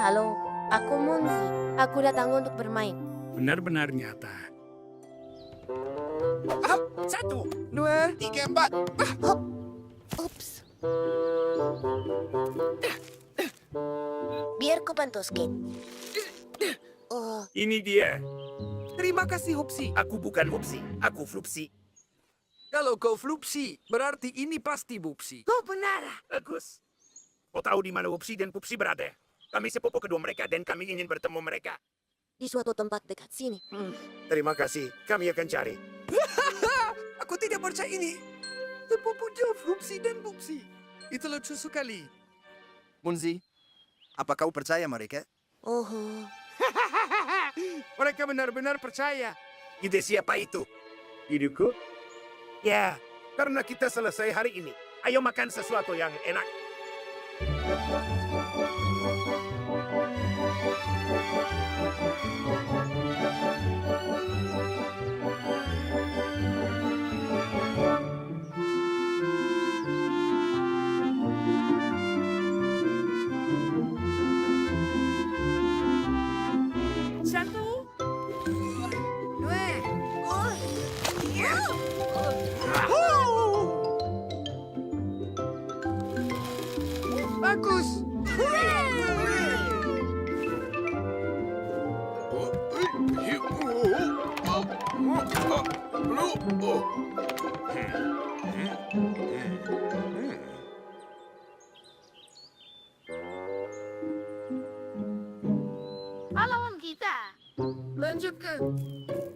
Halo, aku Munzi. Aku datang untuk bermain. Benar-benar nyata. Satu, dua, tiga, empat. Ups. Biar ku bantu skate. Oh, Ini dia. Terima kasih, Hupsi. Aku bukan Hupsi, aku Flupsi. Kalau kau Flupsi, berarti ini pasti Bupsi. kau benar. Bagus. Kau tahu di mana Hupsi dan Pupsi berada? Kami sepupu kedua mereka dan kami ingin bertemu mereka. Di suatu tempat dekat sini. Terima kasih, kami akan cari. Aku tidak percaya ini. Sepupunya Flupsi dan Bupsi. Itu lucu sekali. Munzi, apa kau percaya mereka? Oh, Mereka benar-benar percaya. Ide siapa itu? Iduku? Ya, karena kita selesai hari ini. Ayo makan sesuatu yang enak. satu, dua, tiga. Bagus. Pahlawan kita. Lanjutkan.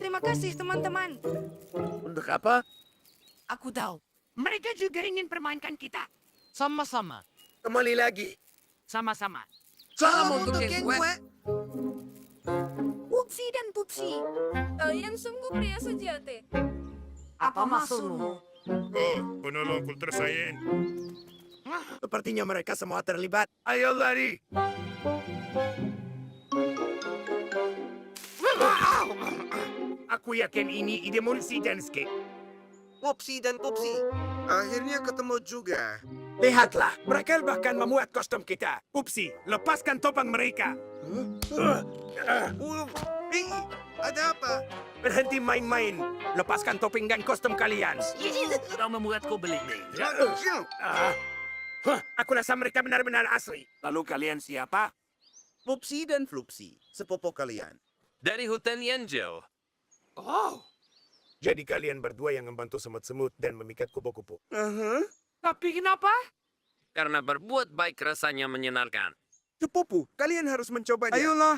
Terima kasih teman-teman. Untuk apa? Aku tahu. Mereka juga ingin permainkan kita. Sama-sama. Kembali lagi. Sama-sama. Salam untuk yang gue. Pupsi dan Pupsi. Kalian sungguh pria sejati. Apa maksudmu? Penolong kultur sains. Sepertinya mereka semua terlibat. Ayo lari. Aku yakin ini ide Munsi dan Skate. Popsi dan Popsi. Akhirnya ketemu juga. Lihatlah, mereka bahkan memuat kostum kita. Pupsi, lepaskan topeng mereka. Hei, ada apa? Berhenti main-main. Lepaskan topeng dan kostum kalian. Kau membuatku beli. Aku rasa mereka benar-benar asli. Lalu kalian siapa? Popsi dan Flupsi, sepupu kalian. Dari hutan Yanjau. Oh. Jadi kalian berdua yang membantu semut-semut dan memikat kupu-kupu. Tapi kenapa? Karena berbuat baik rasanya menyenangkan. Sepupu, kalian harus mencobanya. Ayolah.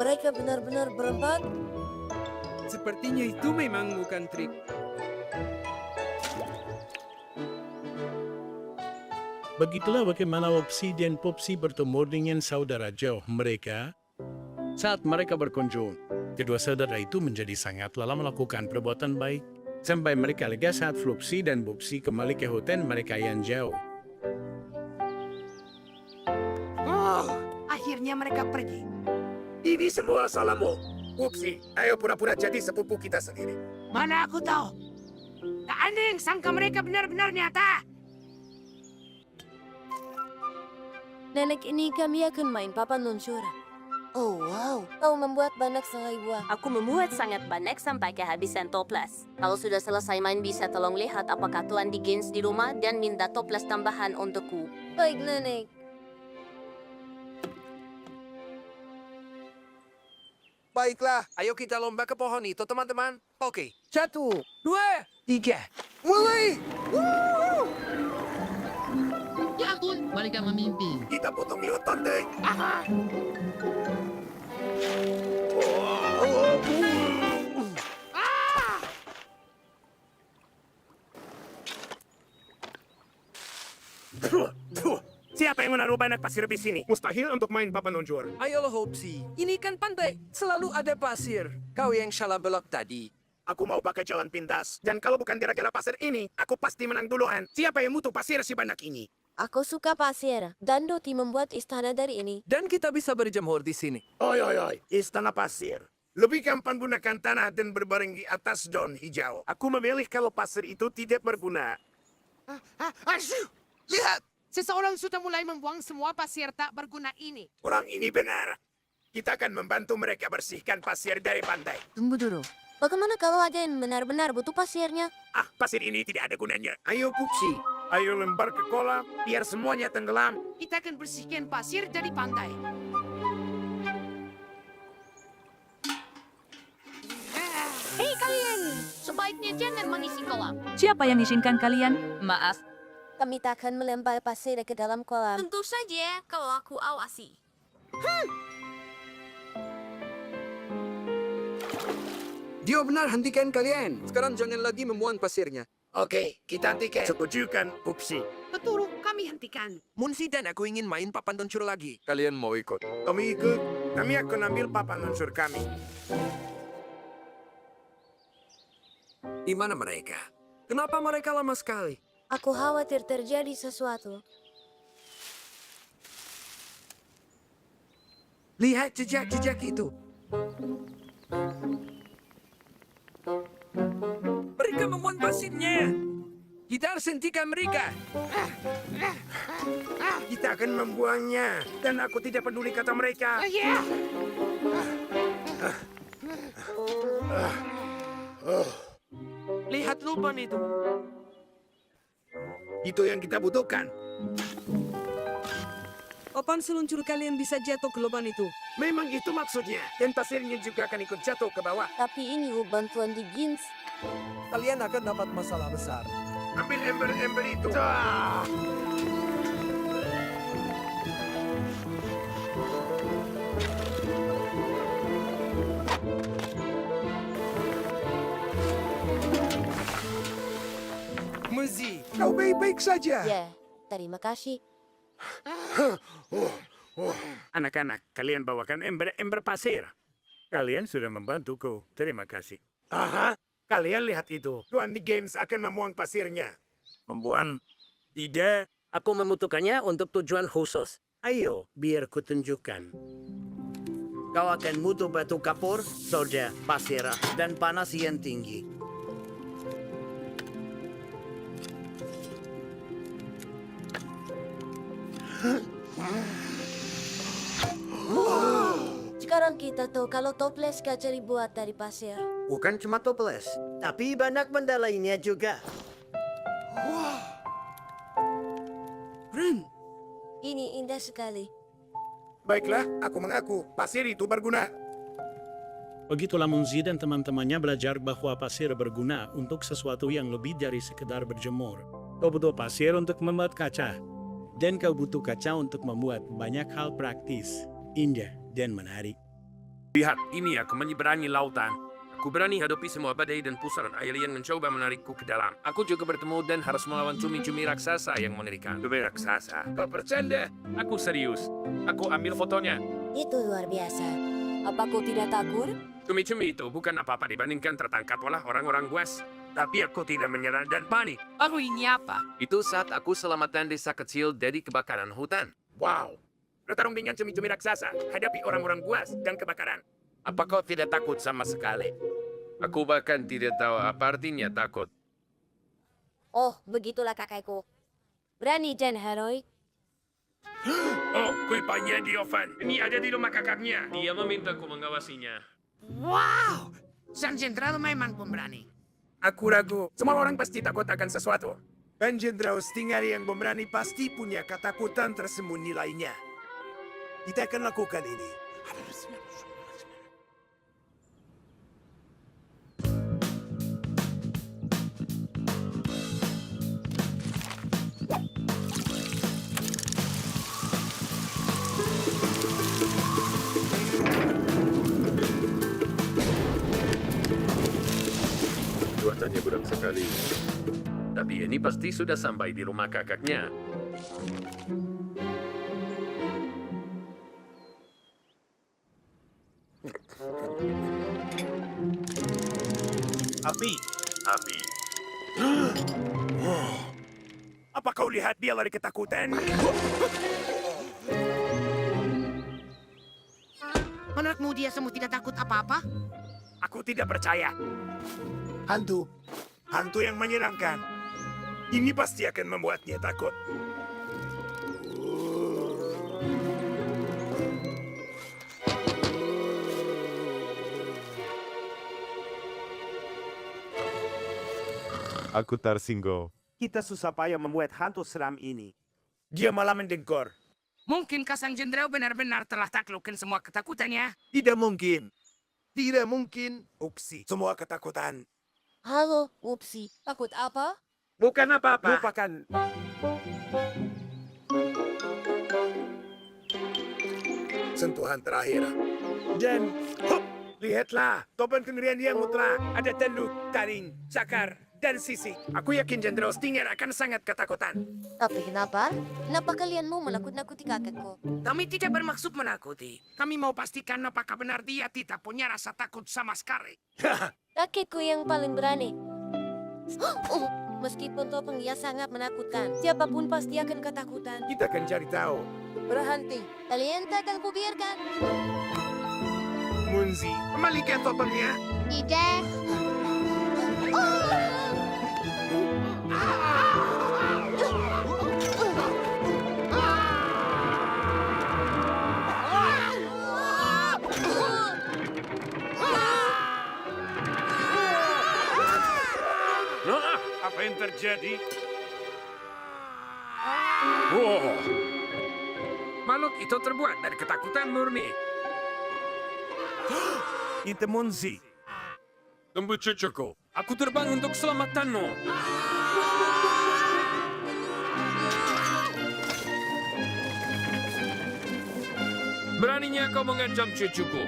Mereka benar-benar berempat. Sepertinya itu memang bukan trik. Begitulah bagaimana Opsi dan Popsi bertemu dengan saudara jauh mereka. Saat mereka berkunjung, kedua saudara itu menjadi sangat lelah melakukan perbuatan baik. Sampai mereka lega saat Flupsi dan Popsi kembali ke hutan mereka yang jauh. Akhirnya mereka pergi. Ini semua salahmu. Pupsi, ayo pura-pura jadi sepupu kita sendiri. Mana aku tahu. Tak ada yang sangka mereka benar-benar nyata. Nenek ini kami akan main papan luncur. Oh wow, kau membuat banyak selai buah. Aku membuat sangat banyak sampai kehabisan toples. Kalau sudah selesai main bisa tolong lihat apakah Tuan Dickens di rumah dan minta toples tambahan untukku. Baik, Nenek. Baiklah, ayo kita lomba ke pohon itu, teman-teman. Oke. 1, 2, 3. Mulai! Ya ampun, mereka memimpin. Kita potong lutut deh. Siapa yang menaruh banyak pasir di sini? Mustahil untuk main papan luncur. Ayolah, Hopsi. Ini kan pantai. Selalu ada pasir. Kau yang salah belok tadi. Aku mau pakai jalan pintas. Dan kalau bukan gara-gara pasir ini, aku pasti menang duluan. Siapa yang butuh pasir sebanyak ini? Aku suka pasir, dan Doti membuat istana dari ini. Dan kita bisa berjemur di sini. Oi, oi, oi. Istana pasir. Lebih gampang gunakan tanah dan berbaring di atas daun hijau. Aku memilih kalau pasir itu tidak berguna. Lihat! Seseorang sudah mulai membuang semua pasir tak berguna ini. Orang ini benar. Kita akan membantu mereka bersihkan pasir dari pantai. Tunggu dulu. Bagaimana kalau ada yang benar-benar butuh pasirnya? Ah, pasir ini tidak ada gunanya. Ayo, Pupsi. Ayo lempar ke kolam, biar semuanya tenggelam. Kita akan bersihkan pasir dari pantai. Hei kalian, sebaiknya jangan mengisi kolam. Siapa yang izinkan kalian? Maaf, Kami takkan melempar pasir ke dalam kolam. Tentu saja kalau aku awasi. Dia benar, hentikan kalian. Sekarang jangan lagi memuang pasirnya. Oke, kita hentikan. Setujukan, Pupsi. Betul, kami hentikan. Munsi dan aku ingin main papan luncur lagi. Kalian mau ikut? Kami ikut. Kami akan ambil papan luncur kami. Di mana mereka? Kenapa mereka lama sekali? Aku khawatir terjadi sesuatu. Lihat jejak-jejak itu. Mereka memuang pasirnya. Kita harus hentikan mereka. Kita akan membuangnya. Dan aku tidak peduli kata mereka. Lihat lubang itu. Itu yang kita butuhkan. Papan seluncur kalian bisa jatuh ke lubang itu. Memang itu maksudnya. Dan pasirnya juga akan ikut jatuh ke bawah. Tapi ini bantuan di Gins. Kalian akan dapat masalah besar. Ambil ember-ember itu. Ah! Muzi, kau baik-baik saja. Ya, terima kasih. Anak-anak, kalian bawakan ember-ember pasir. Kalian sudah membantuku. Terima kasih. Aha, kalian lihat itu. Tuan di Games akan memuang pasirnya. Membuang? Tidak. Aku membutuhkannya untuk tujuan khusus. Ayo, biar ku tunjukkan. Kau akan butuh batu kapur, soda, pasir, dan panas yang tinggi. Sekarang kita tahu kalau toples kaca dibuat dari pasir. Bukan cuma toples, tapi banyak benda lainnya juga. Ren, Ini indah sekali. Baiklah, aku mengaku. Pasir itu berguna. Begitulah Munzi dan teman-temannya belajar bahwa pasir berguna untuk sesuatu yang lebih dari sekedar berjemur. Kau butuh pasir untuk membuat kaca. Dan kau butuh kaca untuk membuat banyak hal praktis, indah, dan menarik. Lihat, ini aku menyeberangi lautan. Aku berani hadapi semua badai dan pusaran air yang mencoba menarikku ke dalam. Aku juga bertemu dan harus melawan cumi-cumi raksasa yang mengerikan. Cumi raksasa? Kau bercanda? Aku serius. Aku ambil fotonya. Itu luar biasa. Apa kau tidak takut? Cumi-cumi itu bukan apa-apa dibandingkan tertangkap oleh orang-orang buas. Tapi aku tidak menyerah dan panik. Lalu ini apa? Itu saat aku selamatkan desa kecil dari kebakaran hutan. Wow. Bertarung dengan cumi-cumi raksasa, hadapi orang-orang buas dan kebakaran. Apa kau tidak takut sama sekali? Aku bahkan tidak tahu apa artinya takut. Oh, begitulah kakakku. Berani dan heroik. Oh, kuipanya di oven. Ini ada di rumah kakaknya. Dia memintaku mengawasinya. Wow! San Jenderal memang pemberani. Aku ragu. Semua orang pasti takut akan sesuatu. Dan Jenderal Stingari yang pemberani pasti punya ketakutan tersembunyi lainnya. Kita akan lakukan ini. sekali. Tapi ini pasti sudah sampai di rumah kakaknya. Api. Api. Apa kau lihat dia lari ketakutan? Menurutmu dia semua tidak takut apa-apa? Aku tidak percaya. Hantu. Hantu yang menyenangkan. Ini pasti akan membuatnya takut. Aku tersinggung. Kita susah payah membuat hantu seram ini. Dia malah mendengkur. Mungkinkah sang jenderal benar-benar telah taklukkan semua ketakutannya? Tidak mungkin. Tidak mungkin. Upsi, semua ketakutan. Halo, Upsi. Takut apa? Bukan apa-apa. Lupakan. Sentuhan terakhir. Dan, hop, lihatlah. Topan kengerian yang mutlak. Ada tanduk, taring, cakar, dan sisik. Aku yakin Jenderal Stinger akan sangat ketakutan. Tapi kenapa? Kenapa kalian mau menakut-nakuti kakekku? Kami tidak bermaksud menakuti. Kami mau pastikan apakah benar dia tidak punya rasa takut sama sekali. Kakekku yang paling berani. Meskipun topeng dia sangat menakutkan, siapapun pasti akan ketakutan. Kita akan cari tahu. Berhenti. Kalian tak akan kubiarkan. Munzi, kembalikan topengnya. Tidak. Apa yang terjadi? Wow. Makhluk itu terbuat dari ketakutan murni. Itu Munzi. Tunggu cucuku. Aku terbang untuk keselamatanmu. Beraninya kau mengancam cucuku.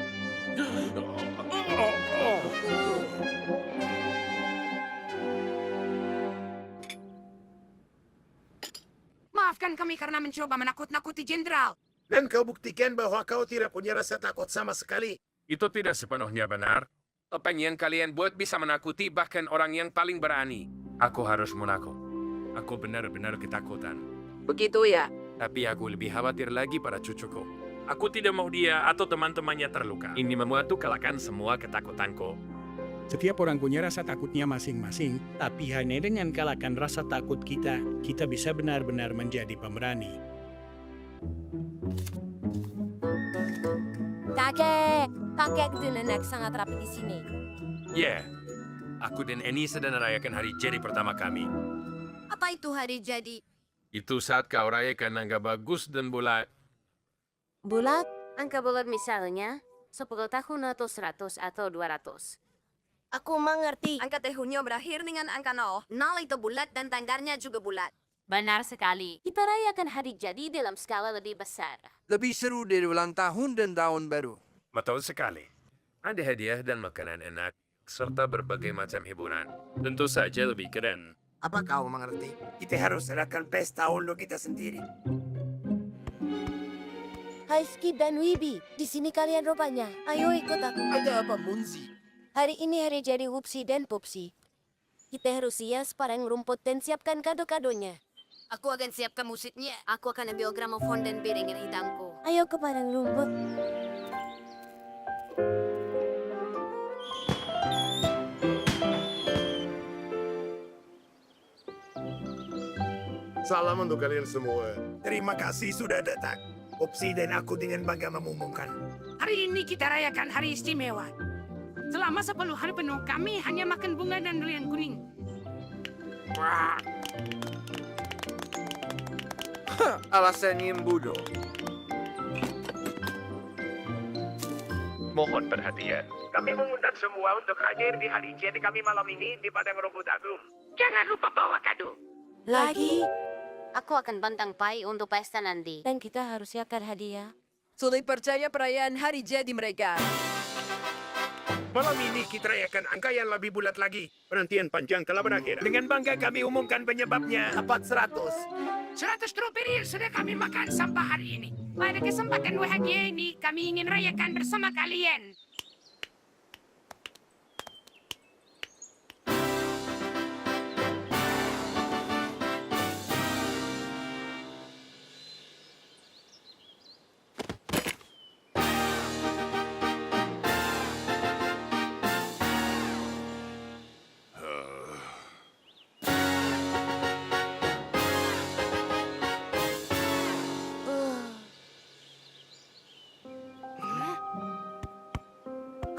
Maafkan kami karena mencoba menakut-nakuti jenderal. Dan kau buktikan bahwa kau tidak punya rasa takut sama sekali. Itu tidak sepenuhnya benar. Topeng yang kalian buat bisa menakuti bahkan orang yang paling berani. Aku harus menakut. Aku benar-benar ketakutan. Begitu ya? Tapi aku lebih khawatir lagi pada cucuku. Aku tidak mau dia atau teman-temannya terluka. Ini membuatku kalahkan semua ketakutanku. Setiap orang punya rasa takutnya masing-masing, tapi hanya dengan kalahkan rasa takut kita, kita bisa benar-benar menjadi pemberani. Kakek dan nenek sangat rapi di sini. Ya, aku dan Annie sedang merayakan hari jadi pertama kami. Apa itu hari jadi? Itu saat kau rayakan angka bagus dan bulat. Bulat? Angka bulat misalnya 10 tahun atau 100 atau 200. Aku mengerti. Angka tahunnya berakhir dengan angka 0. 0 itu bulat dan tanggalnya juga bulat. Benar sekali. Kita rayakan hari jadi dalam skala lebih besar. Lebih seru dari ulang tahun dan tahun baru. Betul sekali. Ada hadiah dan makanan enak, serta berbagai macam hiburan. Tentu saja lebih keren. Apa kau mengerti? Kita harus adakan pesta untuk kita sendiri. Hai Skip dan Wibi, di sini kalian rupanya. Ayo ikut aku. Ada apa, Munzi? Hari ini hari jadi Upsi dan Pupsi. Kita harus hias parang rumput dan siapkan kado-kadonya. Aku akan siapkan musiknya. Aku akan ambil gramofon dan piringan hitamku. Ayo ke padang rumput. Salam untuk kalian semua. Terima kasih sudah datang. Upsi dan aku dengan bangga mengumumkan. Hari ini kita rayakan hari istimewa. Selama 10 hari penuh kami hanya makan bunga dan durian kuning. Wah, Alasannya yang bodoh. mohon perhatian. Kami mengundang semua untuk hadir di hari jadi kami malam ini di Padang Rumput Agung. Jangan lupa bawa kado. Lagi? Aku akan bantang pai untuk pesta nanti. Dan kita harus siapkan hadiah. Sulit percaya perayaan hari jadi mereka. Malam ini kita rayakan angka yang lebih bulat lagi. Penantian panjang telah berakhir. Dengan bangga kami umumkan penyebabnya. Tepat 100. 100 strawberry sudah kami makan sampai hari ini. Pada kesempatan bahagia ini, kami ingin rayakan bersama kalian.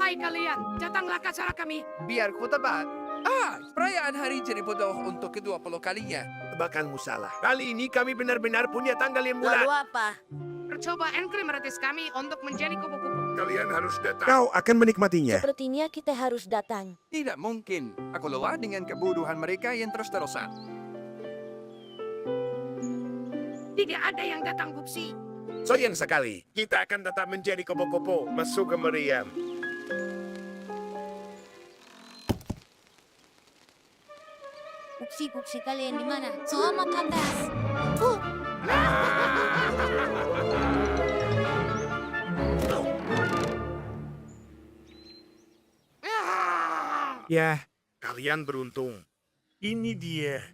Hai kalian, datanglah ke acara kami. Biar ku tebak. Perayaan hari jadi bodoh untuk ke-20 kalinya. Tebakanmu salah. Kali ini kami benar-benar punya tanggal yang bulat. Lalu apa? Percobaan kriminalitas kami untuk menjadi kupu-kupu. Kalian harus datang. Kau akan menikmatinya. Sepertinya kita harus datang. Tidak mungkin. Aku lelah dengan kebodohan mereka yang terus-terusan. Tidak ada yang datang, Pupsi. Sayang sekali. Kita akan tetap menjadi kupu-kupu. Masuk ke meriam. Pupsi kalian di mana? Selamat atas. Ya, kalian beruntung. Ini dia.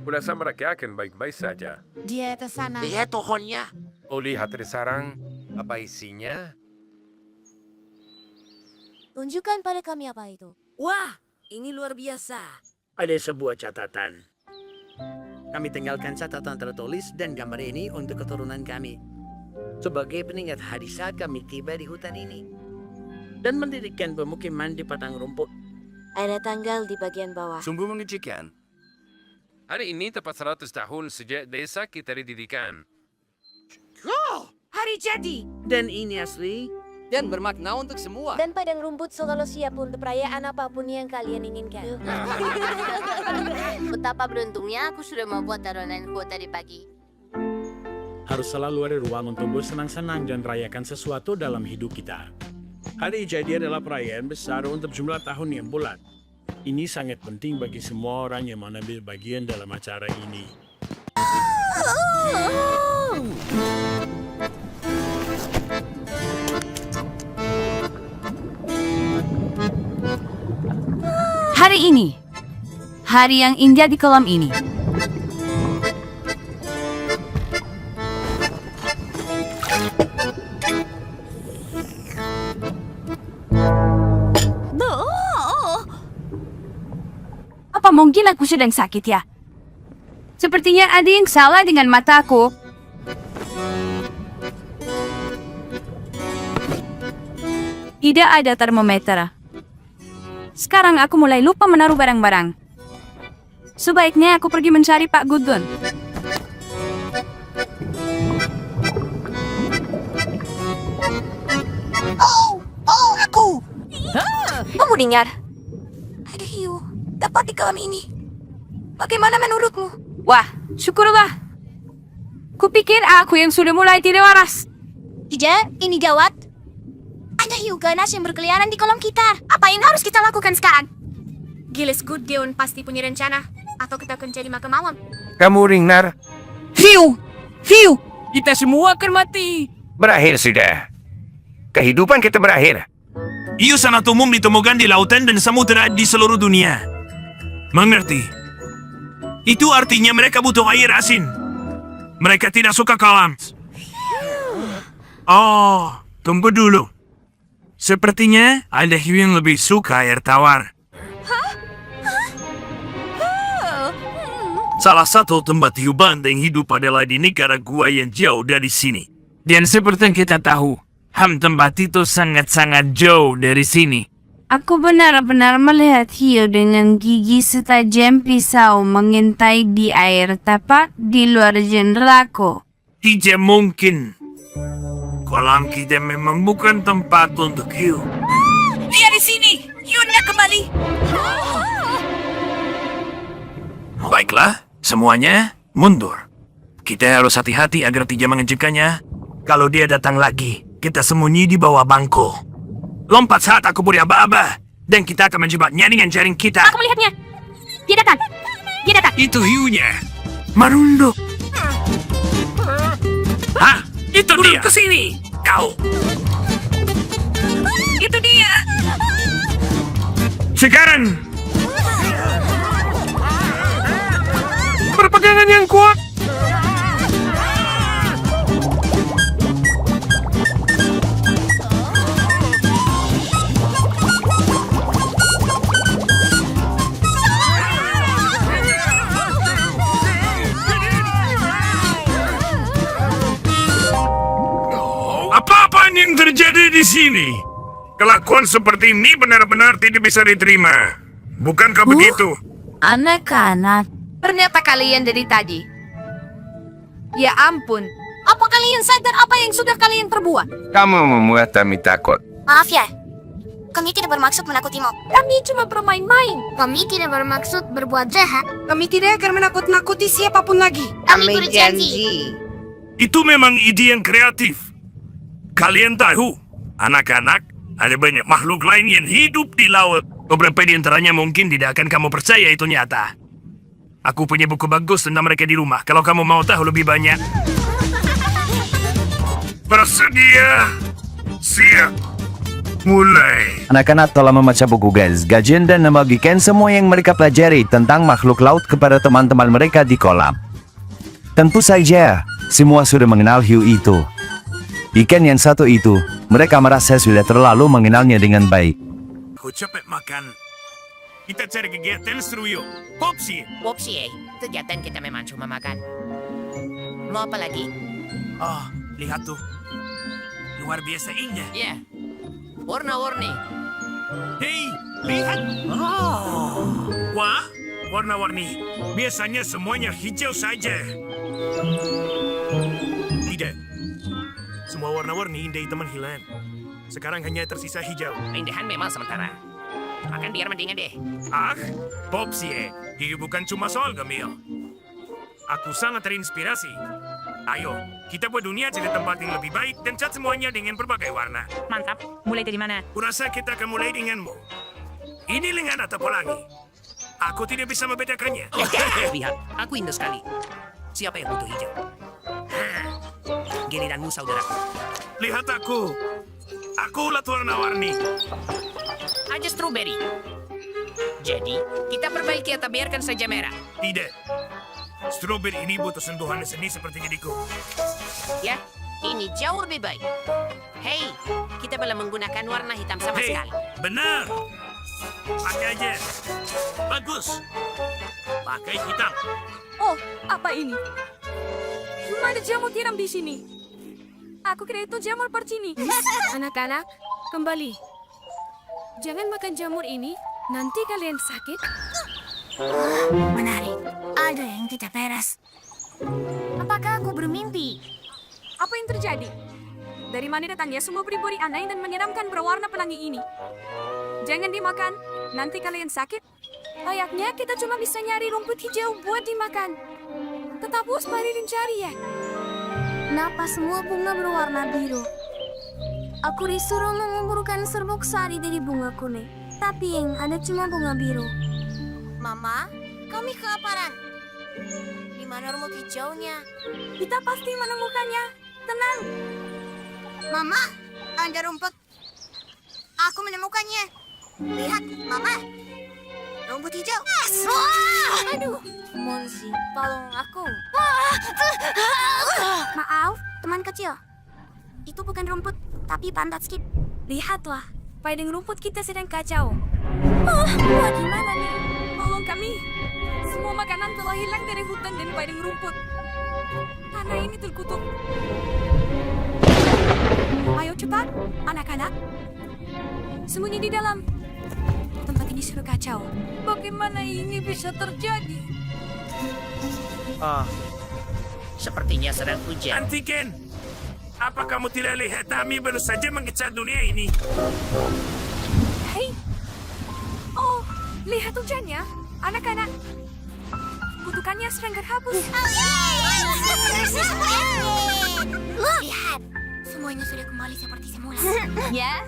Kurasa mereka akan baik-baik saja. Dia ke sana. Lihat tohonnya. Oh, lihat di sarang. Apa isinya? Tunjukkan pada kami apa itu. Wah, ini luar biasa. Ada sebuah catatan. Kami tinggalkan catatan tertulis dan gambar ini untuk keturunan kami. Sebagai pengingat hari saat kami tiba di hutan ini. Dan mendirikan pemukiman di padang rumput. Ada tanggal di bagian bawah. Sungguh mengejutkan. Hari ini tepat 100 tahun sejak desa kita didirikan. Hari jadi. Dan ini asli. Dan bermakna untuk semua. Dan padang rumput selalu siap untuk perayaan apapun yang kalian inginkan. Betapa beruntungnya aku sudah membuat taronanku tadi pagi. Harus selalu ada ruang untuk bersenang-senang dan rayakan sesuatu dalam hidup kita. Hari jadi adalah perayaan besar untuk jumlah tahun yang bulat. Ini sangat penting bagi semua orang yang mengambil bagian dalam acara ini. Hari ini, hari yang indah di kolam ini. Apa mungkin aku sedang sakit ya? Sepertinya ada yang salah dengan mataku. Tidak ada termometer. Sekarang aku mulai lupa menaruh barang-barang. Sebaiknya aku pergi mencari Pak Gudon. Aku! Kamu dengar? Ada hiu tepat di kolam ini. Bagaimana menurutmu? Wah, syukurlah. Kupikir aku yang sudah mulai tidak waras. Tidak, ini gawat. Ada hiu ganas yang berkeliaran di kolam kita. Apa yang harus kita lakukan sekarang? Gilles Goodgeon pasti punya rencana. Atau kita akan jadi makan malam. Kamu Ringnar. Hiu! Hiu! Kita semua akan mati. Berakhir sudah. Kehidupan kita berakhir. Hiu sangat umum ditemukan di lautan dan samudera di seluruh dunia. Mengerti? Itu artinya mereka butuh air asin. Mereka tidak suka kolam. Oh, tunggu dulu. Sepertinya ada hiu yang lebih suka air tawar. Salah satu tempat hiu bandeng hidup adalah di negara gua yang jauh dari sini. Dan seperti yang kita tahu, tempat itu sangat-sangat jauh dari sini. Aku benar-benar melihat hiu dengan gigi setajam pisau mengintai di air tepat di luar jendelaku. Tidak mungkin. Kolam kita memang bukan tempat untuk hiu. Dia di sini! Hiunya kembali! Baiklah, semuanya mundur. Kita harus hati-hati agar tidak mengejutkannya. Kalau dia datang lagi, kita sembunyi di bawah bangku. Lompat saat aku beri aba-aba. Dan kita akan menjebaknya dengan jaring kita. Aku melihatnya. Dia datang. Dia datang. Itu hiunya. Marunduk. Hah? Itu dia. Ke sini. Kau. Itu dia. Sekarang. Berpegangan yang kuat. Apa-apaan yang terjadi di sini? Kelakuan seperti ini benar-benar tidak bisa diterima. Bukankah begitu? Anak-anak, ternyata kalian dari tadi. Ya ampun, apa kalian sadar apa yang sudah kalian perbuat? Kamu membuat kami takut. Maaf ya. Kami tidak bermaksud menakutimu. Kami cuma bermain-main. Kami tidak bermaksud berbuat jahat. Kami tidak akan menakut-nakuti siapapun lagi. Kami berjanji. Itu memang ide yang kreatif. Kalian tahu, anak-anak, ada banyak makhluk lain yang hidup di laut. Beberapa di antaranya mungkin tidak akan kamu percaya itu nyata. Aku punya buku bagus tentang mereka di rumah. Kalau kamu mau tahu lebih banyak. Bersedia. Siap. Mulai. Anak-anak telah membaca buku guys, gajian dan membagikan semua yang mereka pelajari tentang makhluk laut kepada teman-teman mereka di kolam. Tentu saja, semua sudah mengenal hiu itu. Ikan yang satu itu, mereka merasa sudah terlalu mengenalnya dengan baik. Aku capek makan. Kita cari kegiatan seru yuk. Popsi. Popsi kegiatan kita memang cuma makan. Mau apa lagi? Oh, lihat tuh. Luar biasa indah. Ya, warna-warni. Hei, lihat. Oh. Wah, warna-warni. Biasanya semuanya hijau saja. Tidak. Semua warna-warni indah teman hilang. Sekarang hanya tersisa hijau. Keindahan memang sementara. Makan biar mendingan deh. Ah, Popsi, hiu bukan cuma soal gemil. Aku sangat terinspirasi. Ayo, kita buat dunia jadi tempat yang lebih baik dan cat semuanya dengan berbagai warna. Mantap. Mulai dari mana? Kurasa kita akan mulai denganmu. Ini lengan atau pelangi? Aku tidak bisa membedakannya. Lihat, aku indah sekali. Siapa yang butuh hijau? Giliranmu, saudaraku. Lihat aku. Aku ulat warna-warni. Aja strawberry. Jadi, kita perbaiki atau biarkan saja merah? Tidak. Strawberry ini butuh sentuhan seni seperti diriku. Ya, ini jauh lebih baik. Hei, kita belum menggunakan warna hitam sama Hei, sekali. benar. Pakai aja. Bagus. Pakai hitam. Oh, apa ini? Ada jamur tiram di sini. Aku kira itu jamur percini. Anak-anak, kembali. Jangan makan jamur ini, nanti kalian sakit. Menarik. Ada yang tidak beres. Apakah aku bermimpi? Apa yang terjadi? Dari mana datangnya semua beri-beri aneh dan menyeramkan berwarna pelangi ini? Jangan dimakan, nanti kalian sakit. Layaknya kita cuma bisa nyari rumput hijau buat dimakan. Tetap waspada dan cari ya. Kenapa semua bunga berwarna biru? Aku disuruh mengumpulkan serbuk sari dari bunga kuning. Tapi yang ada cuma bunga biru. Mama, kami kelaparan. Di mana rumput hijaunya? Kita pasti menemukannya. Tenang. Mama, ada rumput. Aku menemukannya. Lihat, Mama. Rumput hijau. Aduh. Monsi, tolong aku. Maaf, teman kecil. Itu bukan rumput, tapi pantat skip. Lihatlah, padang rumput kita sedang kacau. Bagaimana nih? Tolong kami. Semua makanan telah hilang dari hutan dan padang rumput. Tanah ini terkutuk. Ayo cepat, anak-anak. Sembunyi di dalam. Tempat ini sudah kacau. Bagaimana ini bisa terjadi? Sepertinya sedang hujan. Antigen, apa kamu tidak lihat kami baru saja mengecat dunia ini? Hei. Oh, lihat hujannya, anak-anak. Kutukannya sedang terhapus. Lihat, Semuanya sudah kembali seperti semula. Ya?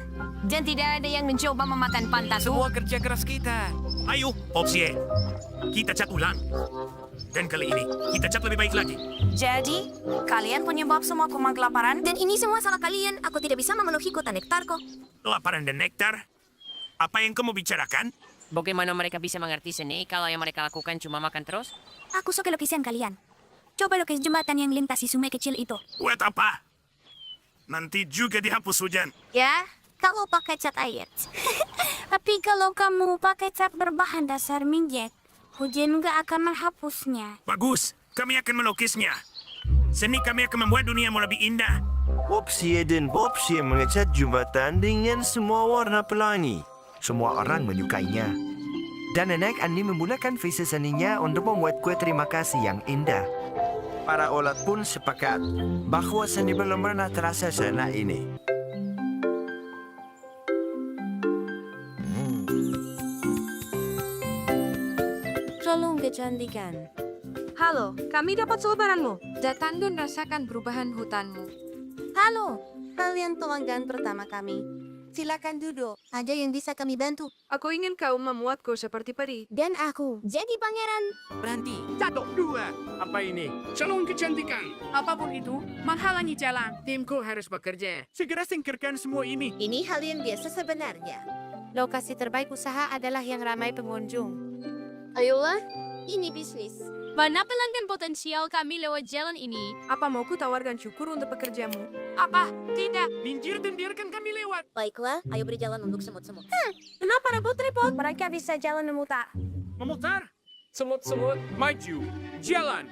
Dan tidak ada yang mencoba memakan pantatku? Semua kerja keras kita. Ayo, Popsie. Kita cat ulang. Dan kali ini, kita cat lebih baik lagi. Jadi, kalian penyebab semua kuman kelaparan? Dan ini semua salah kalian. Aku tidak bisa memenuhi kota nektarku. Kelaparan dan nektar? Apa yang kamu bicarakan? Bagaimana mereka bisa mengerti seni kalau yang mereka lakukan cuma makan terus? Aku suka lukisan kalian. Coba lukis jembatan yang lintasi sungai kecil itu. Buat apa? Nanti juga dihapus hujan. Ya, kalau pakai cat air. Tapi kalau kamu pakai cat berbahan dasar minyak, hujan nggak akan menghapusnya. Bagus, kami akan melukisnya. Seni kami akan membuat duniamu lebih indah. Popsie dan Popsie mengecat jembatan dengan semua warna pelangi. Semua orang menyukainya. Dan nenek Andi menggunakan visi seninya untuk membuat kue terima kasih yang indah. Para olat pun sepakat bahwa seni belum pernah terasa seenak ini. Tolong kecantikan. Halo, kami dapat selebaranmu. Datang dan rasakan perubahan hutanmu. Halo, kalian pelanggan pertama kami. Silakan duduk. Ada yang bisa kami bantu? Aku ingin kau membuatku seperti peri. Dan aku jadi pangeran. Berhenti. 1, 2. Apa ini? Salon kecantikan. Apapun itu, menghalangi jalan. Timku harus bekerja. Segera singkirkan semua ini. Ini hal yang biasa sebenarnya. Lokasi terbaik usaha adalah yang ramai pengunjung. Ayolah, ini bisnis. Mana pelanggan potensial kami lewat jalan ini? Apa mau ku tawarkan syukur untuk pekerjamu? Apa? Tidak. Minggir dan biarkan kami lewat. Baiklah, ayo beri jalan untuk semut-semut. Kenapa repot-repot? Mereka bisa jalan memutar. Memutar. Semut-semut, maju. Jalan.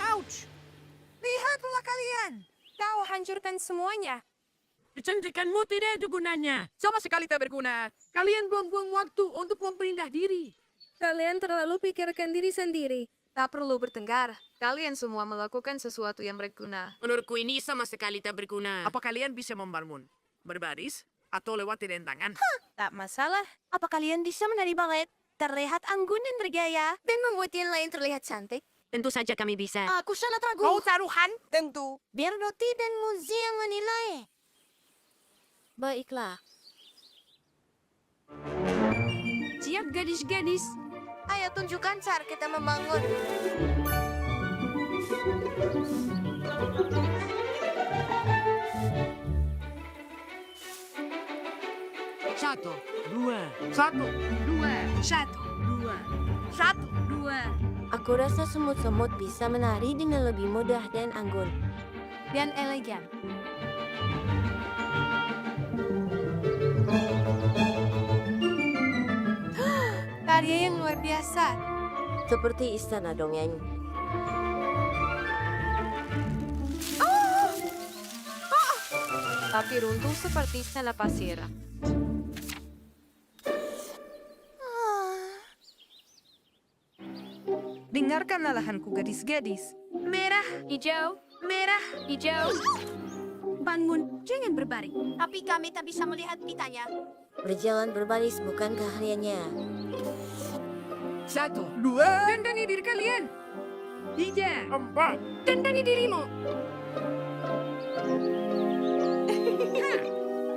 Ouch! Lihatlah kalian. Kau hancurkan semuanya. Kecantikanmu tidak ada gunanya. Sama sekali tak berguna. Kalian buang-buang waktu untuk memperindah diri. Kalian terlalu pikirkan diri sendiri. Tak perlu bertengkar. Kalian semua melakukan sesuatu yang berguna. Menurutku ini sama sekali tak berguna. Apa kalian bisa membangun? Berbaris? Atau lewat rintangan? Tak masalah. Apa kalian bisa menari balet? Terlihat anggun dan bergaya. Dan membuat yang lain terlihat cantik. Tentu saja kami bisa. Aku sangat ragu. Kau taruhan? Tentu. Biar Doti dan Muzi yang menilai. Baiklah. Siap gadis-gadis. Ayo tunjukkan cara kita membangun. Satu, dua. Satu, dua. Satu, dua. Satu, dua. Aku rasa semut-semut bisa menari dengan lebih mudah dan anggun. Dan elegan. Karya yang luar biasa. Seperti istana dongeng. Tapi runtuh seperti istana pasir. Dengarkan lalahanku gadis-gadis. Merah, hijau, merah, hijau. Bangun, jangan berbaring. Tapi kami tak bisa melihat pitanya. Berjalan berbaris bukan keahliannya. Satu, dua. Dandani diri kalian. Tiga, empat. Dandani dirimu.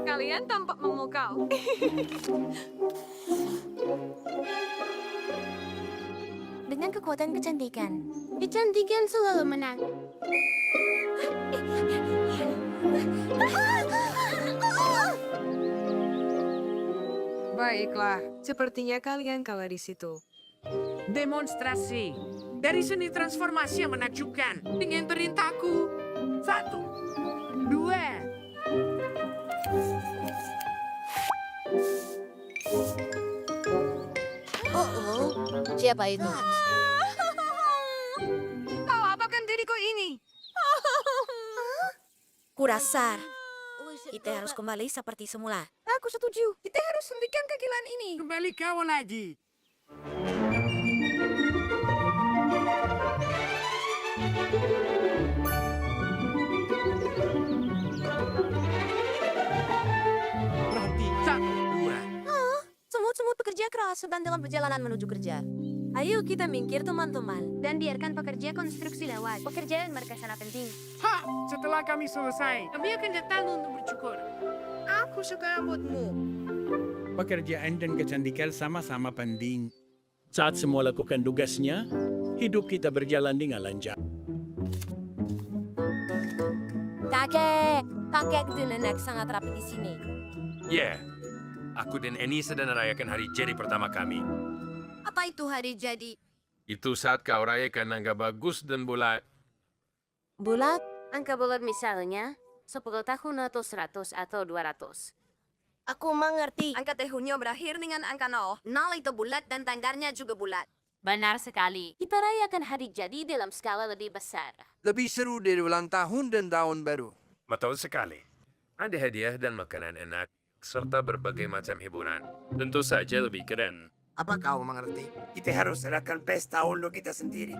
Kalian tampak memukau. Dengan kekuatan kecantikan. Kecantikan selalu menang. Baiklah, sepertinya kalian kalah di situ. Demonstrasi. Dari seni transformasi yang menakjubkan. Dengan perintahku. Satu, dua. Oh, siapa itu? Kau apakan diriku ini? Kurasar. Kita harus kembali seperti semula. Aku setuju. Kita harus hentikan kegilaan ini. Kembali kau lagi. Berhenti. Satu, dua. Semut-semut bekerja keras. sedang dalam perjalanan menuju kerja. Ayo kita minggir teman-teman. Dan biarkan pekerja konstruksi lewat. Pekerjaan mereka sangat penting. Ha! Setelah kami selesai, kami akan datang untuk bercukur. Aku suka rambutmu. Pekerjaan dan kecantikan sama-sama penting. Saat semua lakukan tugasnya, hidup kita berjalan dengan lancar. Kakek dan nenek sangat rapi di sini. Ya, aku dan Annie sedang merayakan hari jadi pertama kami. Apa itu hari jadi? Itu saat kau rayakan angka bagus dan bulat. Bulat? Angka bulat misalnya 10 tahun atau 100 atau 200. Aku mengerti. Angka tahunnya berakhir dengan angka 0. 0 itu bulat dan tanggalnya juga bulat. Benar sekali. Kita rayakan hari jadi dalam skala lebih besar. Lebih seru dari ulang tahun dan tahun baru. Betul sekali. Ada hadiah dan makanan enak, serta berbagai macam hiburan. Tentu saja lebih keren. Apa kau mengerti? Kita harus adakan pesta untuk kita sendiri.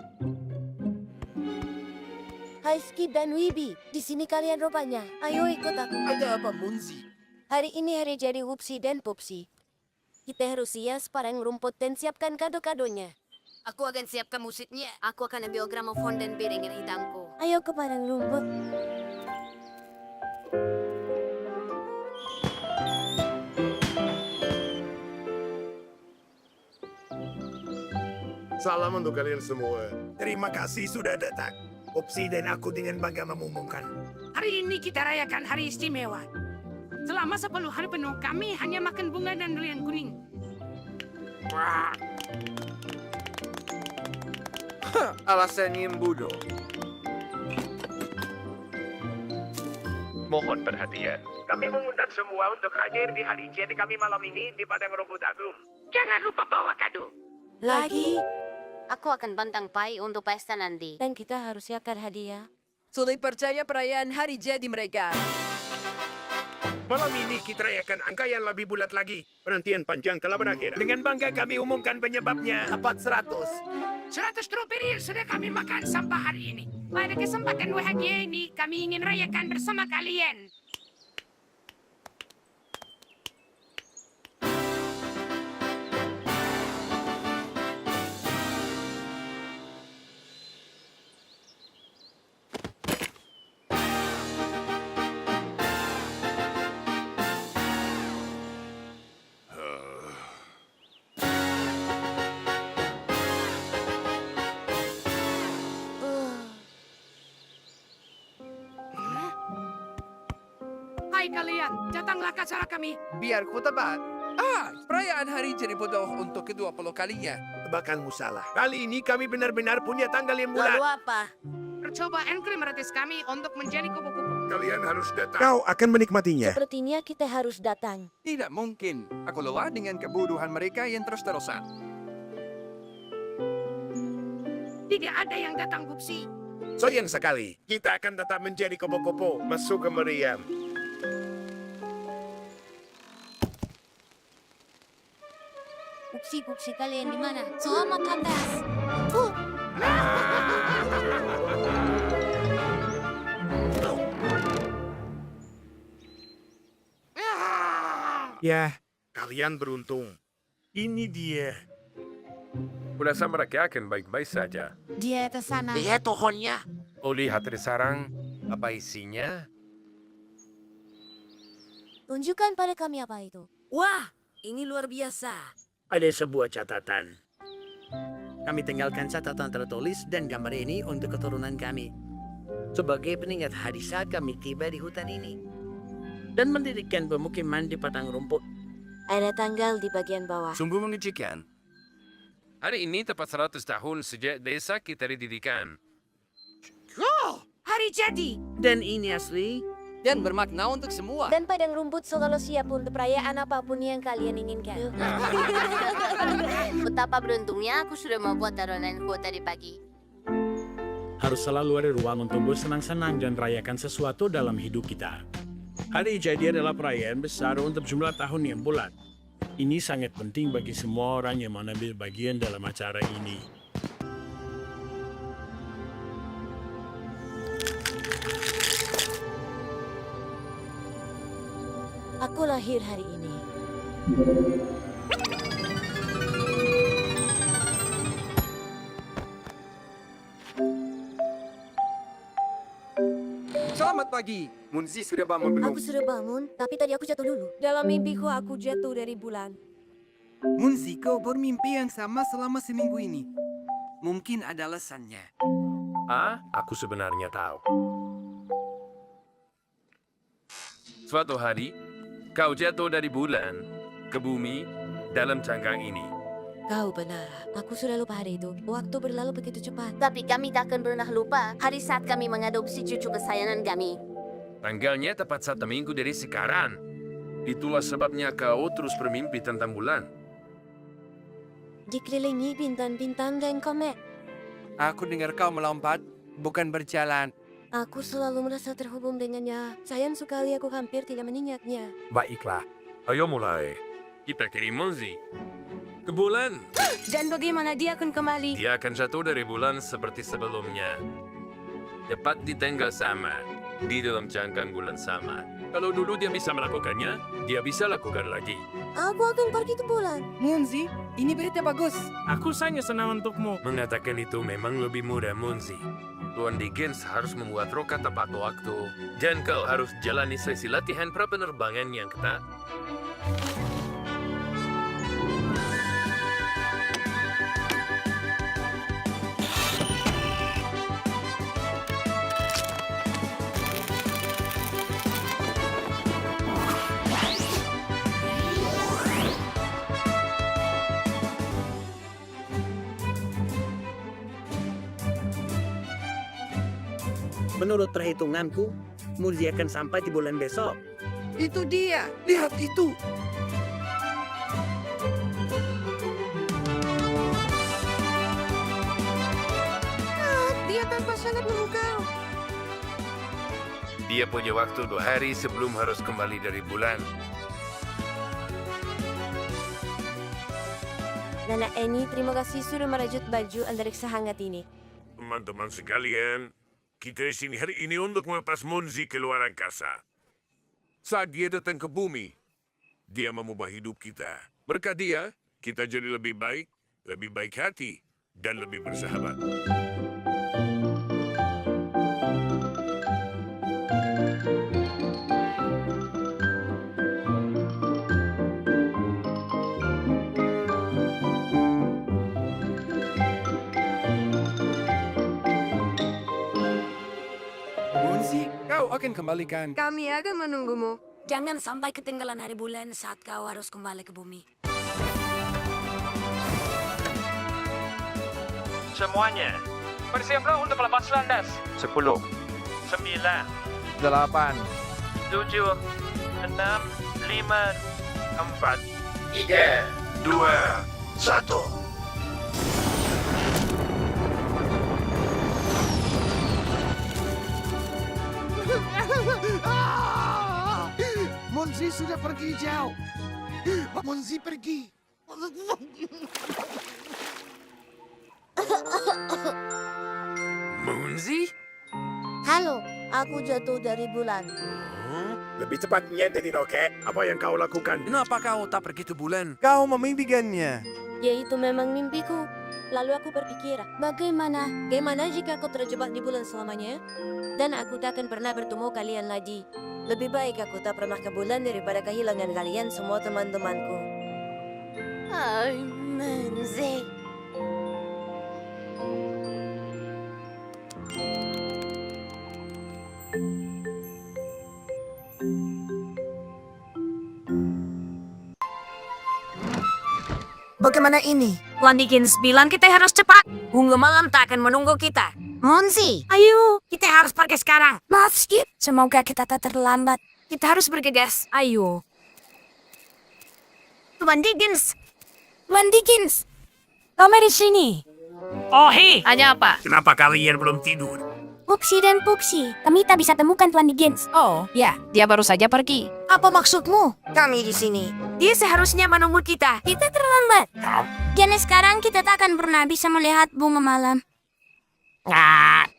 Hai Skip dan Wibi, di sini kalian rupanya. Ayo ikut aku. Ada apa, Munzi? Hari ini hari jadi Whoopsie dan Popsi. Kita harus hias padang rumput dan siapkan kado-kadonya. Aku akan siapkan musiknya. Aku akan ambil gramofon dan piringan hitamku. Ayo ke padang rumput. Salam untuk kalian semua. Terima kasih sudah datang. Opsi dan aku dengan bangga mengumumkan. Hari ini kita rayakan hari istimewa. Selama 10 hari penuh, kami hanya makan bunga dan durian kuning. Wah, Alasannya bodoh. Mohon perhatian. Kami mengundang semua untuk hadir di hari jadi kami malam ini di Padang Rumput Agung. Jangan lupa bawa kado. Lagi? Aku akan bantang pai untuk pesta nanti. Dan kita harus siapkan hadiah. Sulit percaya perayaan hari jadi mereka. Malam ini kita rayakan angka yang lebih bulat lagi. Penantian panjang telah berakhir. Dengan bangga kami umumkan penyebabnya. Tepat 100. 100 strawberry yang sudah kami makan sampai hari ini. Pada kesempatan bahagia ini, kami ingin rayakan bersama kalian. Hai kalian, datanglah ke acara kami. Biar ku tebak. Perayaan hari jadi bodoh untuk ke-20 kalinya. Tebakanmu salah. Kali ini kami benar-benar punya tanggal yang bulat. Lalu apa? Percobaan kriminalitas kami untuk menjadi kupu-kupu. Kalian harus datang. Kau akan menikmatinya. Sepertinya kita harus datang. Tidak mungkin. Aku lelah dengan kebodohan mereka yang terus-terusan. Tidak ada yang datang, Bupsi. Sayang sekali. Kita akan tetap menjadi kupu-kupu. Masuk ke meriam. Pupsi kalian di mana? Selamat atas. Ya, kalian beruntung. Ini dia. Kurasa mereka akan baik-baik saja. Dia ke sana. Lihat tohonnya. Oh, lihat dari sarang. Apa isinya? Tunjukkan pada kami apa itu. Wah, ini luar biasa. Ada sebuah catatan. Kami tinggalkan catatan tertulis dan gambar ini untuk keturunan kami. Sebagai pengingat hari saat kami tiba di hutan ini. Dan mendirikan pemukiman di padang rumput. Ada tanggal di bagian bawah. Sungguh mengejutkan. Hari ini tepat 100 tahun sejak desa kita didirikan. Oh, hari jadi. Dan ini asli. Dan bermakna untuk semua. Dan padang rumput selalu siap untuk perayaan apapun yang kalian inginkan. Betapa beruntungnya aku sudah membuat taronanku tadi pagi. Harus selalu ada ruang untuk bersenang-senang dan rayakan sesuatu dalam hidup kita. Hari jadi adalah perayaan besar untuk jumlah tahun yang bulat. Ini sangat penting bagi semua orang yang mengambil bagian dalam acara ini. Aku lahir hari ini. Selamat pagi. Munzi sudah bangun belum? Aku sudah bangun, tapi tadi aku jatuh dulu. Dalam mimpiku aku jatuh dari bulan. Munzi, kau bermimpi yang sama selama seminggu ini. Mungkin ada alasannya. Aku sebenarnya tahu. Suatu hari, kau jatuh dari bulan ke bumi dalam cangkang ini. Kau benar, aku sudah lupa hari itu. Waktu berlalu begitu cepat. Tapi kami takkan pernah lupa hari saat kami mengadopsi cucu kesayangan kami. Tanggalnya tepat 1 minggu dari sekarang. Itulah sebabnya kau terus bermimpi tentang bulan. Dikelilingi bintang-bintang dan komet. Aku dengar kau melompat, bukan berjalan. Aku selalu merasa terhubung dengannya. Sayang sekali aku hampir tidak mengingatnya. Baiklah, ayo mulai. Kita kirim Munzi ke bulan. Dan bagaimana dia akan kembali? Dia akan jatuh dari bulan seperti sebelumnya. Tepat di tanggal sama, di dalam cangkang bulan sama. Kalau dulu dia bisa melakukannya, dia bisa lakukan lagi. Aku akan pergi ke bulan. Munzi, ini berita bagus. Aku sangat senang untukmu. Mengatakan itu memang lebih mudah, Munzi. Tuan Dickens harus membuat rokat tepat waktu. Dan kau harus jalani sesi latihan prapenerbangan yang ketat. Menurut perhitunganku, Munzi akan sampai di bulan besok. Itu dia. Lihat itu. Dia tanpa sangat memukau. Dia punya waktu 2 hari sebelum harus kembali dari bulan. Nana Eni, terima kasih sudah merajut baju antariksa hangat ini. Teman-teman sekalian, kita di sini hari ini untuk melepas Munzi ke luar angkasa. Saat dia datang ke bumi, dia mengubah hidup kita. Berkat dia, kita jadi lebih baik hati, dan lebih bersahabat. Munzi, kau akan kembalikan. Kami akan menunggumu. Jangan sampai ketinggalan hari bulan saat kau harus kembali ke bumi. Semuanya, bersiaplah untuk lepas landas. 10, 9, 8, 7, 6, 5, 4, 3, 2, 1. Munzi sudah pergi jauh. Munzi pergi. Munzi? Halo, aku jatuh dari bulan. Lebih cepatnya dari roket. Apa yang kau lakukan? Kenapa kau tak pergi ke bulan? Kau memimpikannya. Ya itu memang mimpiku. Lalu aku berpikir, bagaimana jika aku terjebak di bulan selamanya? Dan aku tak akan pernah bertemu kalian lagi. Lebih baik aku tak pernah ke bulan daripada kehilangan kalian semua teman-temanku. Ay, Munzi. Bagaimana ini? Tuan Dickens bilang kita harus cepat. Bunga malam tak akan menunggu kita. Monzi, Ayo, kita harus pergi sekarang. maaf Skip. Semoga kita tak terlambat. Kita harus bergegas. Ayo. Tuan Dickens. Tuan Dickens, Kami di sini. Oh, hei. Hanya apa? Kenapa kalian belum tidur? Pupsi dan Pupsi, kami tak bisa temukan Tuan Dickens. Oh, ya. Dia baru saja pergi. Apa maksudmu? Kami di sini. Dia seharusnya menunggu kita. Kita terlambat. Dan sekarang kita tak akan pernah bisa melihat bunga malam.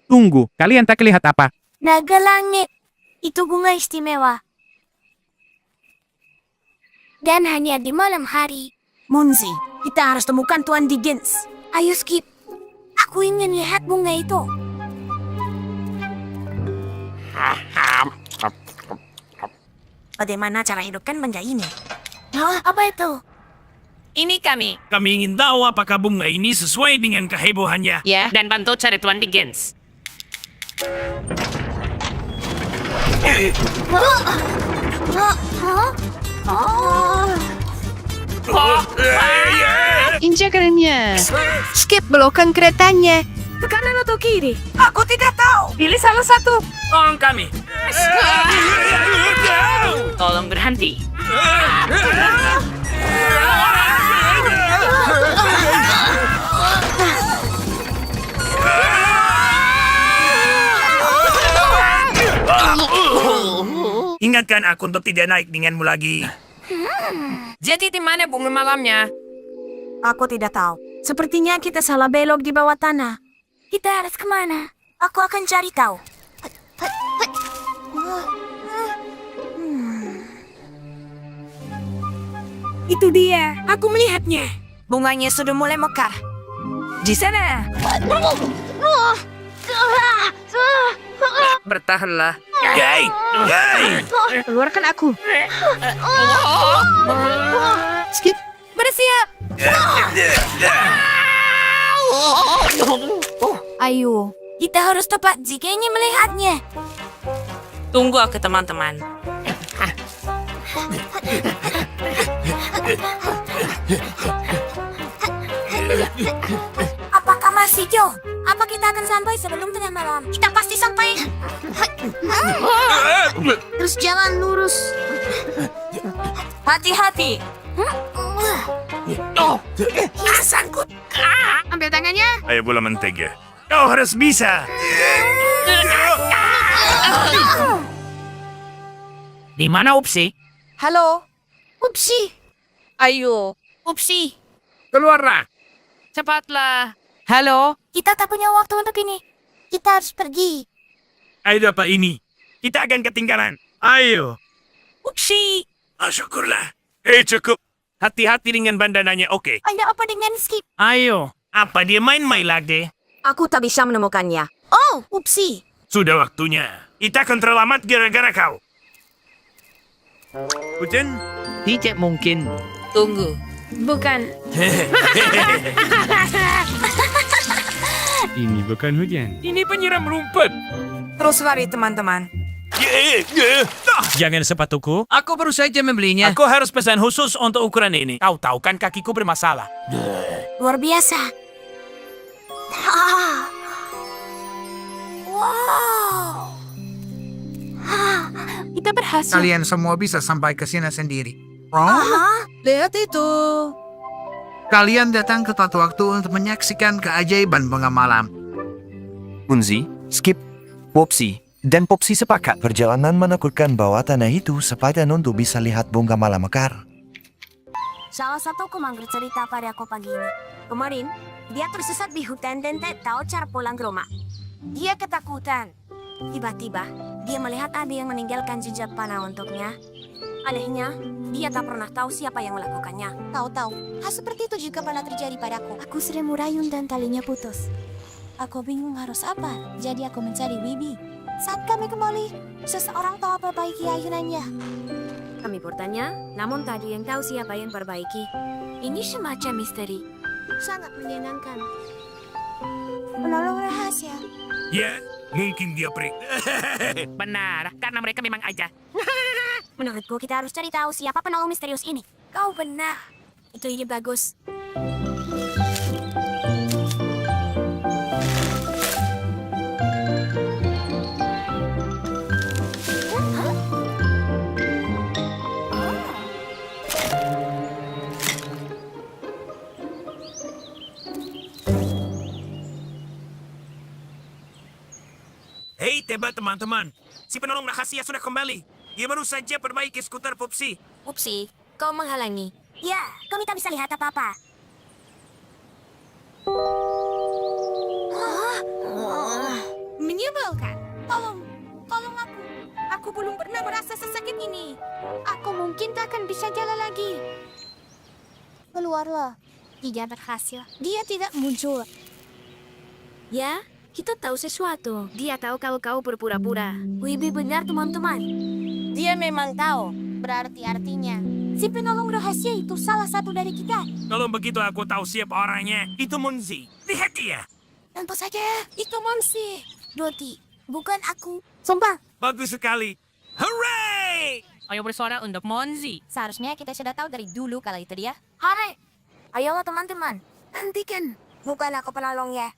Tunggu, kalian tak lihat apa? Naga langit. Itu bunga istimewa. Dan hanya di malam hari. Munzi, kita harus temukan Tuan Dickens. Ayo Skip. Aku ingin lihat bunga itu. Bagaimana cara hidupkan benda ini? Hah? Apa itu? Ini kami. Kami ingin tahu apakah bunga ini sesuai dengan kehebohannya. Ya, dan bantu cari Tuan Dickens. Injakannya. Skip belokan keretanya. Ke kanan atau kiri? Aku tidak tahu. Pilih salah satu. Tolong kami. Tolong berhenti. Ingatkan aku untuk tidak naik denganmu lagi. Jadi di mana bunga malamnya? Aku tidak tahu. Sepertinya kita salah belok di bawah tanah. Kita harus kemana? Aku akan cari tahu. Itu dia. Aku melihatnya. Bunganya sudah mulai mekar. Di sana. Bertahanlah. Yay! Yay! Keluarkan aku. Skip. Bersiap. Ayo. Kita harus tepat jika ingin melihatnya. Tunggu aku teman-teman. Apakah masih jauh? Apa kita akan sampai sebelum tengah malam? Kita pasti sampai. Terus jalan lurus. Hati-hati. Sangkut. Ambil tangannya. Ayo bola mentega. Kau harus bisa. Di mana Upsi? Halo. Upsi. Ayo. Upsi. Keluarlah. Cepatlah. Halo? Kita tak punya waktu untuk ini. Kita harus pergi. Ayo apa ini? Kita akan ketinggalan. Ayo. Upsi. Syukurlah. Cukup. Hati-hati dengan bandananya, oke? Ada apa dengan Skip? Ayo. Apa dia main-main lagi? Aku tak bisa menemukannya. Oh, Upsi. Sudah waktunya. Kita akan terlambat gara-gara kau. Hujan? Tidak mungkin. Tunggu. Bukan. Ini bukan hujan. Ini penyiram rumput. Terus lari teman-teman. Jangan sepatuku. Aku baru saja membelinya. Aku harus pesan khusus untuk ukuran ini. Kau tahu kan kakiku bermasalah. Luar biasa. Wow. Kita berhasil. Kalian semua bisa sampai ke sini sendiri. Ron? Lihat itu. Kalian datang tepat waktu untuk menyaksikan keajaiban bunga malam. Unzi, Skip, Popsi, dan Popsi sepakat perjalanan menakutkan bawah tanah itu sepadan untuk bisa lihat bunga malam mekar. Salah satu komang bercerita pada aku pagi ini. Kemarin, dia tersesat di hutan dan tak tahu cara pulang ke rumah. Dia ketakutan. Tiba-tiba, dia melihat ada yang meninggalkan jejak panah untuknya. Anehnya, dia tak pernah tahu siapa yang melakukannya. Tahu-tahu, hal seperti itu juga pernah terjadi padaku. Aku sering merayun dan talinya putus. Aku bingung harus apa, jadi aku mencari Wibi. Saat kami kembali, seseorang telah perbaiki ayunannya. Kami bertanya, namun tak ada yang tahu siapa yang perbaiki. Ini semacam misteri. Sangat menyenangkan. Penolong rahasia. Ya, mungkin dia prik. Benar, karena mereka memang aja. Menurutku kita harus cari tahu siapa penolong misterius ini. Kau benar. Itu ide bagus. Hei, teba teman-teman. Si penolong rahasia sudah kembali. Dia baru saja perbaiki skuter Popsi. Upsi, kau menghalangi. Ya, kami tak bisa lihat apa-apa. Menyebalkan. Tolong aku. Aku belum pernah merasa sesakit ini. Aku mungkin tak akan bisa jalan lagi. Keluarlah. Tidak berhasil. Dia tidak muncul. Ya, Kita tahu sesuatu. Dia tahu kalau kau berpura-pura. Wibi benar, teman-teman. Dia memang tahu. Berarti artinya, si penolong rahasia itu salah satu dari kita. Kalau begitu aku tahu siapa orangnya. Itu Monzi. Lihat dia. Tentu saja, itu Monsi. Doti, bukan aku. Sumpah. Bagus sekali. Hooray! Ayo bersuara untuk Monzi. Seharusnya kita sudah tahu dari dulu kalau itu dia. Hai. Ayolah teman-teman. Hentikan. Bukan aku penolongnya.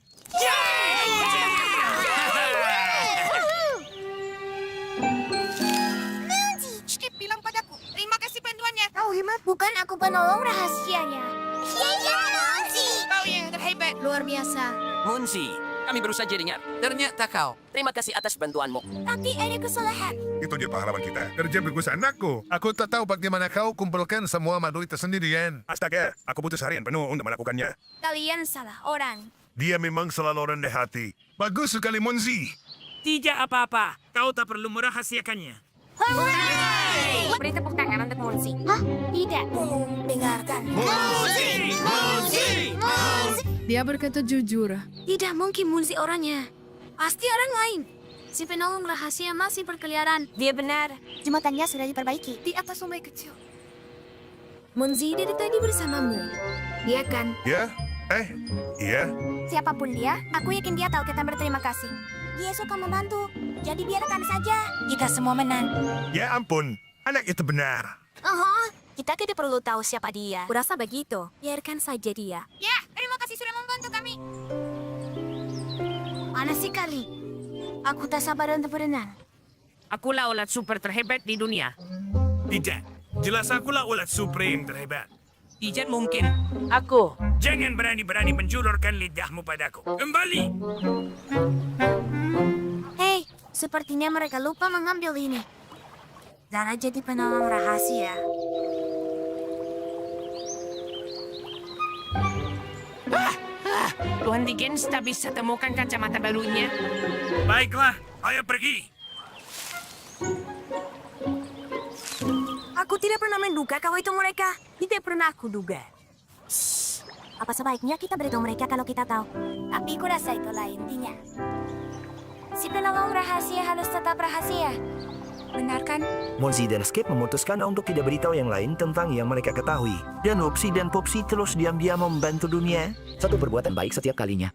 Skip bilang padaku. Terima kasih bantuannya. Kau hebat. Bukan aku penolong rahasianya. Monsi. Kau yang terhebat. Luar biasa. Monzi, kami baru saja dengar. Ternyata kau. Terima kasih atas bantuanmu. Tapi ada kesalahan. Itu dia pahlawan kita. Kerja bagus anakku. Aku tak tahu bagaimana kau kumpulkan semua madu itu sendirian. Astaga, aku butuh seharian penuh untuk melakukannya. Kalian salah orang. Dia memang selalu rendah hati. Bagus sekali, Monzi. Tidak apa-apa. Kau tak perlu merahasiakannya. Beri tepuk tangan untuk Monsi. Hah? Tidak. Dengarkan. Dia berkata jujur. Tidak mungkin Munzi orangnya. Pasti orang lain. Si penolong rahasia masih berkeliaran. Dia benar. Jembatannya sudah diperbaiki. Di atas sungai kecil. Munzi dari tadi bersamamu. Dia kan? Ya? Iya. Siapapun dia, aku yakin dia tahu kita berterima kasih. Dia suka membantu. Jadi biarkan saja. Kita semua menang. Ya ampun, anak itu benar. Kita tidak perlu tahu siapa dia. Kurasa begitu. Biarkan saja dia. Ya, terima kasih sudah membantu kami. Panas sekali. Aku tak sabar untuk berenang. Akulah ulat super terhebat di dunia. Tidak. Jelas akulah ulat super yang terhebat. Tidak mungkin. Aku. Jangan berani-berani menjulurkan lidahmu padaku. Kembali. Hei, sepertinya mereka lupa mengambil ini. Zara jadi penolong rahasia. Tuan Dickens tak bisa temukan kacamata barunya. Baiklah, ayo pergi. Aku tidak pernah menduga kalau itu mereka. Tidak pernah aku duga. Apa sebaiknya kita beritahu mereka kalau kita tahu? Tapi aku rasa itulah intinya. Si penolong rahasia harus tetap rahasia. Benar kan? Monzi dan Skip memutuskan untuk tidak beritahu yang lain tentang yang mereka ketahui. Dan Wopsy dan Popsy terus diam-diam membantu dunia. Satu perbuatan baik setiap kalinya.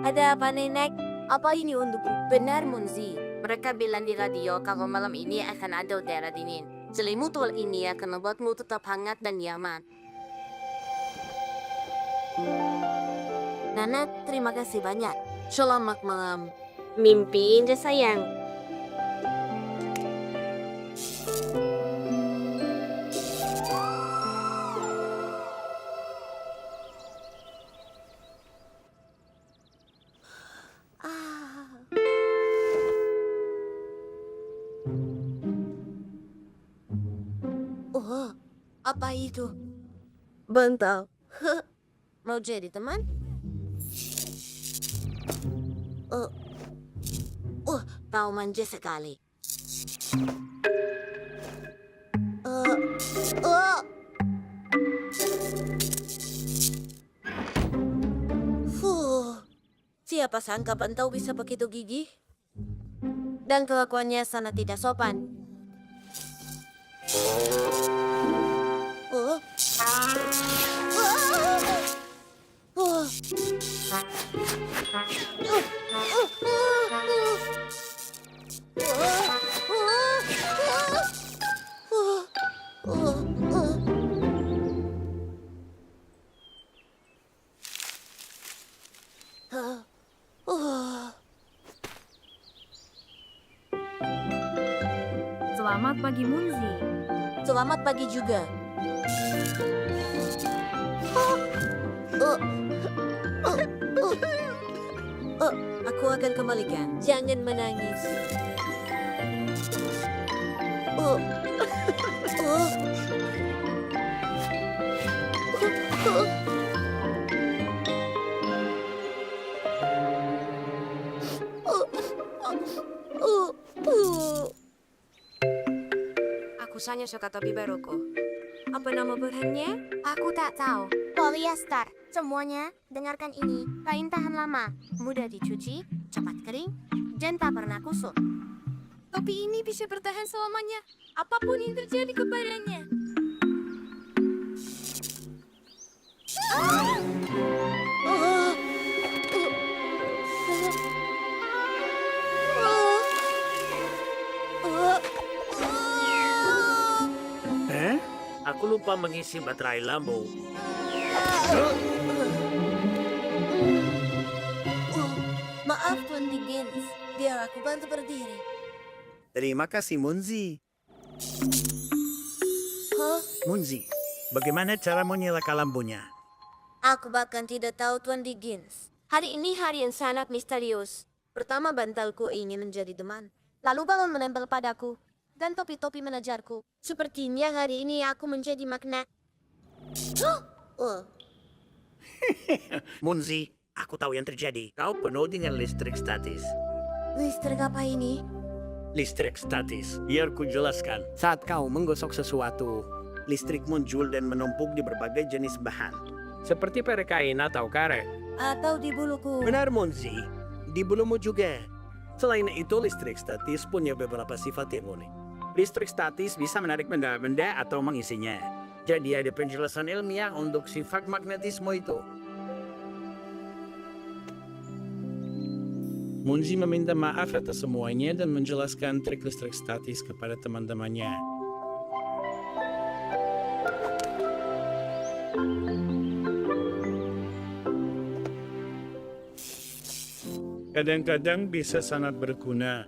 Ada apa, Nenek? Apa ini untukku? Benar, Munzi. Mereka bilang di radio kalau malam ini akan ada udara dingin. Selimut tua ini akan membuatmu tetap hangat dan nyaman. Nana, terima kasih banyak. Selamat malam. Mimpi indah, sayang. Oh, apa itu? Bantal. Mau jadi teman? Kau manja sekali. Siapa sangka Bantau bisa begitu gigih? Dan kelakuannya sangat tidak sopan. Selamat pagi, Munzi. Selamat pagi juga. Aku akan kembalikan. Jangan menangis. Aku hanya suka topi baruku. Apa nama bahannya? Aku tak tahu. Polyester. Semuanya, dengarkan ini. Kain tahan lama, mudah dicuci, cepat kering, dan tak pernah kusut. Topi ini bisa bertahan selamanya, apapun yang terjadi kepadanya. Aku lupa mengisi baterai lampu. Maaf, Tuan Dickens. Biar aku bantu berdiri. Terima kasih, Munzi. Munzi, bagaimana cara menyalakan lampunya? Aku bahkan tidak tahu, Tuan Dickens. Hari ini hari yang sangat misterius. Pertama, bantalku ingin menjadi teman. Lalu balon menempel padaku. Dan topi-topi menejarku. Sepertinya hari ini aku menjadi magnet. Munzi, aku tahu yang terjadi. Kau penuh dengan listrik statis. Listrik apa ini? Listrik statis. Biar ku jelaskan. Saat kau menggosok sesuatu, listrik muncul dan menumpuk di berbagai jenis bahan. Seperti pere kain atau karet. Atau di buluku. Benar, Munzi. Di bulumu juga. Selain itu, listrik statis punya beberapa sifat yang unik. Listrik statis bisa menarik benda-benda atau mengisinya. Jadi ada penjelasan ilmiah untuk sifat magnetisme itu. Munzi meminta maaf atas semuanya dan menjelaskan trik listrik statis kepada teman-temannya. Kadang-kadang bisa sangat berguna.